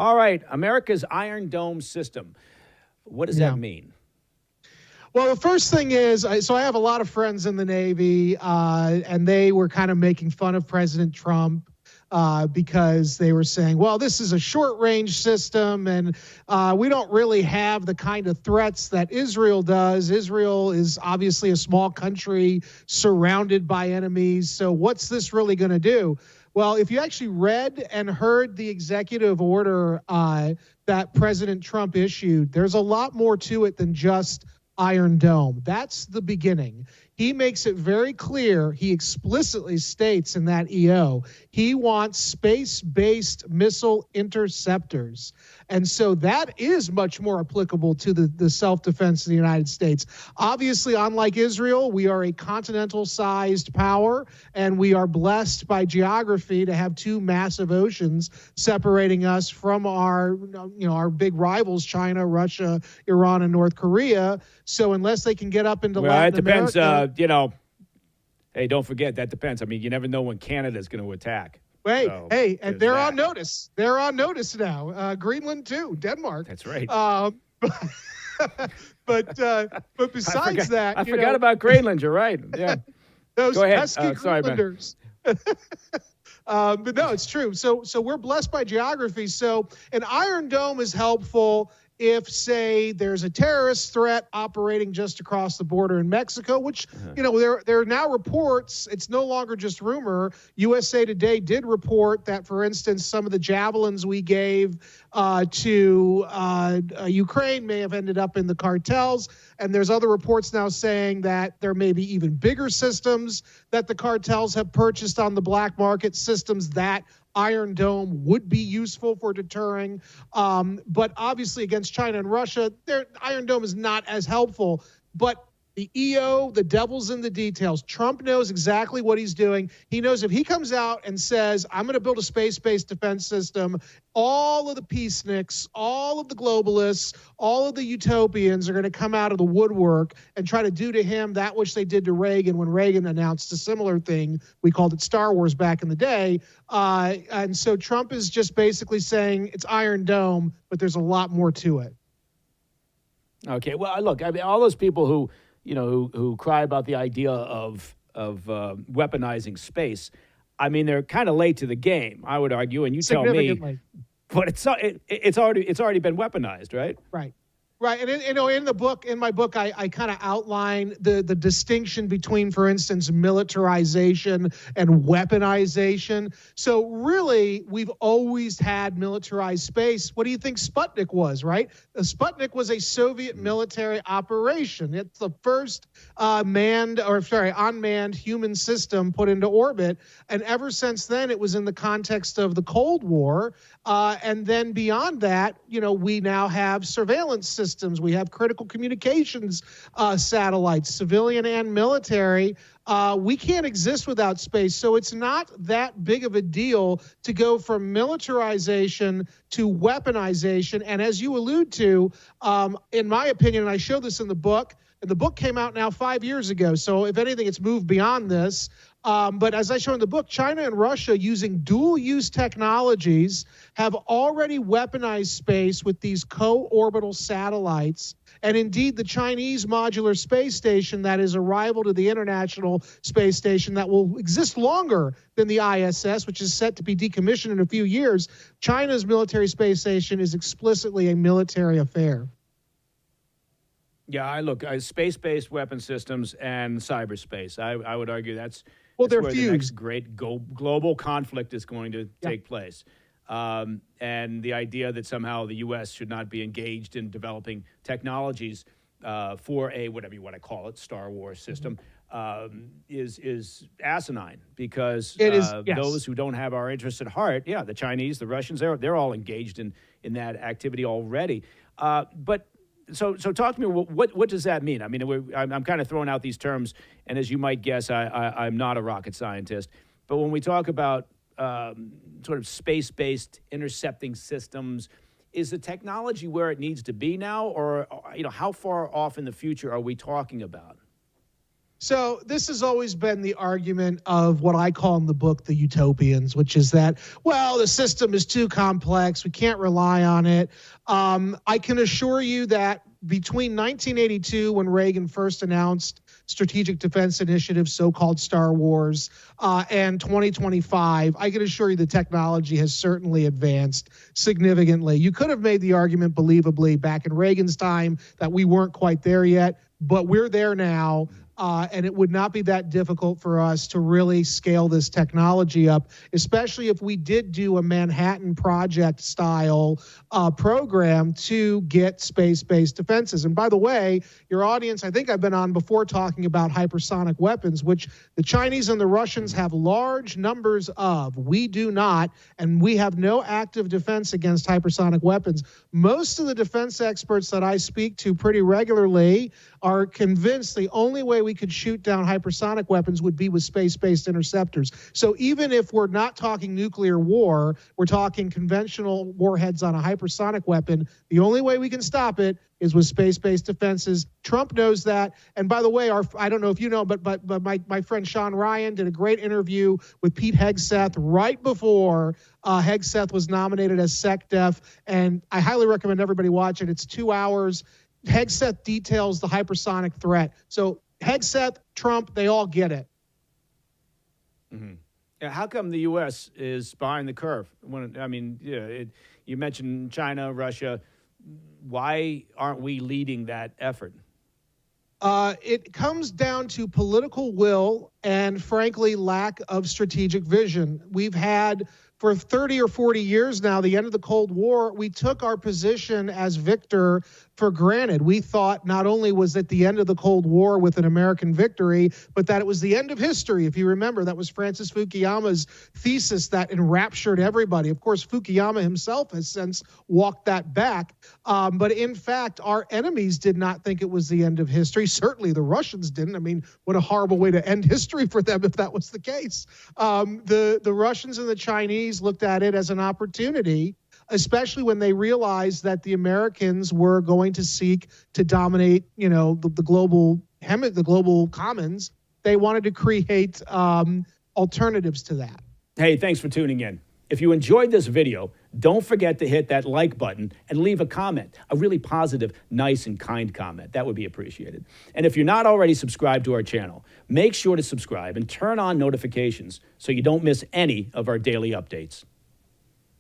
All right, America's Iron Dome system. What does that mean? Well, the first thing is, so I have a lot of friends in the Navy, and they were kind of making fun of President Trump because they were saying, well, this is a short-range system, and we don't really have the kind of threats that Israel does. Israel is obviously a small country surrounded by enemies, so what's this really going to do? Well, if you actually read and heard the executive order that President Trump issued, there's a lot more to it than just Iron Dome. That's the beginning. He makes it very clear. He explicitly states in that EO, he wants space-based missile interceptors. And so that is much more applicable to the self-defense of the United States. Obviously, unlike Israel, we are a continental-sized power, and we are blessed by geography to have two massive oceans separating us from our big rivals, China, Russia, Iran, and North Korea. So unless they can get up into Latin depends, America... hey, don't forget, that depends. I mean, you never know when Canada's going to attack. And they're on notice. They're on notice now. Greenland too, Denmark. That's right. But besides that, I forgot about Greenland. You're right. Yeah. Those Go ahead. pesky Greenlanders. But no, it's true. So we're blessed by geography. So an Iron Dome is helpful if, say, there's a terrorist threat operating just across the border in Mexico, which, there are now reports. It's no longer just rumor. USA Today did report that, for instance, some of the javelins we gave to Ukraine may have ended up in the cartels. And there's other reports now saying that there may be even bigger systems that the cartels have purchased on the black market, systems that Iron Dome would be useful for deterring. But obviously against China and Russia, Iron Dome is not as helpful. But the EO, the devil's in the details. Trump knows exactly what he's doing. He knows if he comes out and says, I'm going to build a space-based defense system, all of the peaceniks, all of the globalists, all of the utopians are going to come out of the woodwork and try to do to him that which they did to Reagan when Reagan announced a similar thing. We called it Star Wars back in the day. And so Trump is just basically saying it's Iron Dome, but there's a lot more to it. Okay. Well, look, I mean, all those people who cry about the idea of weaponizing space, I mean, they're kind of late to the game, I would argue, and you tell me. But it's already been weaponized, right? Right. And in my book, I kind of outline the distinction between, for instance, militarization and weaponization. So really, we've always had militarized space. What do you think Sputnik was, right? Sputnik was a Soviet military operation. It's the first unmanned human system put into orbit. And ever since then, it was in the context of the Cold War. And then beyond that, we now have surveillance systems. We have critical communications satellites, civilian and military. We can't exist without space. So it's not that big of a deal to go from militarization to weaponization. And as you allude to, in my opinion, and I show this in the book, and the book came out now 5 years ago. So if anything, it's moved beyond this. But as I show in the book, China and Russia, using dual-use technologies, have already weaponized space with these co-orbital satellites. And indeed, the Chinese modular space station that is a rival to the International Space Station that will exist longer than the ISS, which is set to be decommissioned in a few years, China's military space station is explicitly a military affair. Yeah, space-based weapon systems and cyberspace. I would argue that's they're where fused. The next great global conflict is going to take place. And the idea that somehow the U.S. should not be engaged in developing technologies for a, whatever you want to call it, Star Wars system, is asinine, because those who don't have our interests at heart, the Chinese, the Russians, they're all engaged in that activity already. So talk to me. What does that mean? I mean, I'm kind of throwing out these terms, and as you might guess, I'm not a rocket scientist. But when we talk about sort of space-based intercepting systems, is the technology where it needs to be now, or how far off in the future are we talking about? So this has always been the argument of what I call in the book the utopians, which is that, well, the system is too complex. We can't rely on it. I can assure you that between 1982, when Reagan first announced Strategic Defense Initiative, so-called Star Wars, and 2025, I can assure you the technology has certainly advanced significantly. You could have made the argument, believably, back in Reagan's time that we weren't quite there yet, but we're there now. And it would not be that difficult for us to really scale this technology up, especially if we did do a Manhattan Project style program to get space-based defenses. And by the way, your audience, I think I've been on before talking about hypersonic weapons, which the Chinese and the Russians have large numbers of. We do not, and we have no active defense against hypersonic weapons. Most of the defense experts that I speak to pretty regularly are convinced the only way we could shoot down hypersonic weapons would be with space-based interceptors. So even if we're not talking nuclear war, we're talking conventional warheads on a hypersonic weapon, the only way we can stop it is with space-based defenses. Trump knows that. And by the way, I don't know if you know, but my friend Sean Ryan did a great interview with Pete Hegseth right before Hegseth was nominated as SecDef. And I highly recommend everybody watch it. It's 2 hours. Hegseth details the hypersonic threat. So Hegseth, Trump, they all get it. Mm-hmm. Yeah, how come the U.S. is behind the curve? You mentioned China, Russia. Why aren't we leading that effort? It comes down to political will and, frankly, lack of strategic vision. We've had, for 30 or 40 years now, the end of the Cold War, we took our position as victor for granted. We thought not only was it the end of the Cold War with an American victory, but that it was the end of history. If you remember, that was Francis Fukuyama's thesis that enraptured everybody. Of course, Fukuyama himself has since walked that back. But in fact, our enemies did not think it was the end of history. Certainly the Russians didn't. I mean, what a horrible way to end history for them if that was the case. The Russians and the Chinese looked at it as an opportunity, especially when they realized that the Americans were going to seek to dominate, the global commons. They wanted to create alternatives to that. Hey, thanks for tuning in. If you enjoyed this video, don't forget to hit that like button and leave a comment, a really positive, nice, and kind comment. That would be appreciated. And if you're not already subscribed to our channel, make sure to subscribe and turn on notifications so you don't miss any of our daily updates.